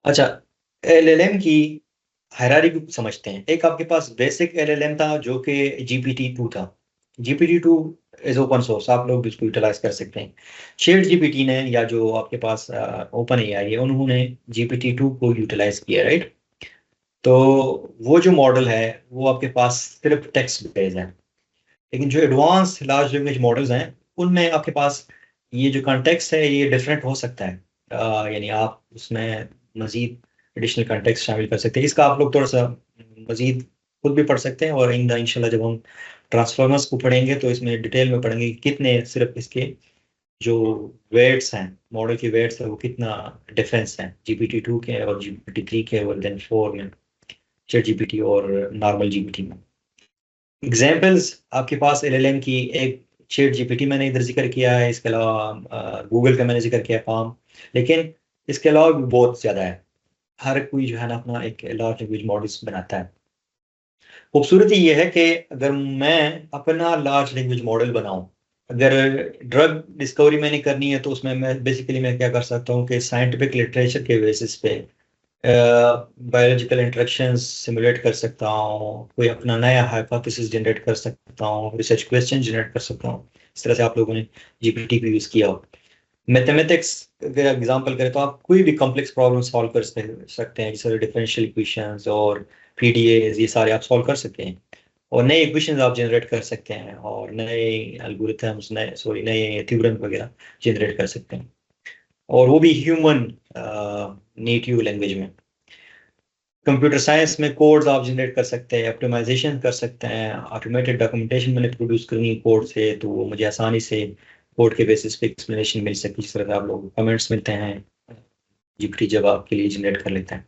अच्छा, एलएलएम की हायरार्की समझते हैं। एक आपके पास बेसिक एलएलएम था जो कि GPT-2 था। GPT-2 इज ओपन सोर्स, आप लोग भी उसको यूटिलाइज कर सकते हैं। शेयर्ड जीपीटी ने या जो आपके पास ओपन एआई है उन्होंने GPT-2 को यूटिलाइज किया, राइट। तो वो जो मॉडल है वो आपके पास सिर्फ टेक्स्ट बेस्ड है, लेकिन जो एडवांस लार्ज लैंग्वेज मॉडल्स हैं उनमें आपके पास ये जो कॉन्टेक्स्ट है ये डिफरेंट हो सकता है। यानी आप उसमें मजीद एडिशनल कॉन्टेक्स्ट शामिल कर सकते हैं। इसका आप लोग थोड़ा सा मजीद खुद भी पढ़ सकते हैं, और इंशाल्लाह जब हम ट्रांसफॉर्मर्स को पढ़ेंगे तो इसमें डिटेल में पढ़ेंगे कि कितने सिर्फ इसके जो वेट्स हैं, मॉडल के वेट्स है वो कितना डिफरेंस है GPT-2 के और GPT-3 के और देन 4 में, चैट जीपीटी और नॉर्मल जीपीटी में। एग्जाम्पल्स आपके पास एलएलएम की, एक चैट जीपीटी मैंने इधर जिक्र किया है, इसके अलावा गूगल का मैंने जिक्र किया काम, लेकिन इसके अलावा भी बहुत ज़्यादा है। हर कोई जो है ना अपना एक लार्ज लैंग्वेज मॉडल्स बनाता है। खूबसूरती ये है कि अगर मैं अपना लार्ज लैंग्वेज मॉडल बनाऊं, अगर ड्रग डिस्कवरी मैंने करनी है तो उसमें मैं क्या कर सकता हूँ कि साइंटिफिक लिटरेचर के बेसिस पे बायोलॉजिकल इंटरेक्शंस सिमुलेट कर सकता हूँ, कोई अपना नया हाइपोथेसिस जनरेट कर सकता हूँ, रिसर्च क्वेश्चन जनरेट कर सकता हूँ। इस तरह से आप लोगों ने जीपीटी को यूज़ किया हो। मैथमेटिक्स अगर एग्जांपल करें तो आप कोई भी कॉम्प्लेक्स प्रॉब्लम सॉल्व कर सकते हैं, जैसे डिफरेंशियल इक्वेशंस और पीडीएज, ये सारे आप सॉल्व कर सकते हैं, और नए इक्वेशंस आप जनरेट कर सकते हैं, और नए एल्गोरिथम्स, नए थ्योरम वगैरह जनरेट कर सकते हैं, और वो भी ह्यूमन नेटिव लैंग्वेज में। कंप्यूटर साइंस में कोड्स आप जनरेट कर सकते हैं, ऑप्टिमाइजेशन कर सकते हैं, ऑटोमेटेड डॉक्यूमेंटेशन मैंने प्रोड्यूस करनी है कोड से तो वो मुझे आसानी से कोड के बेसिस पे एक्सप्लेनेशन मिल सकती है, जिस तरह से आप लोग कमेंट्स मिलते हैं जीपीटी जब आपके लिए जनरेट कर लेते हैं।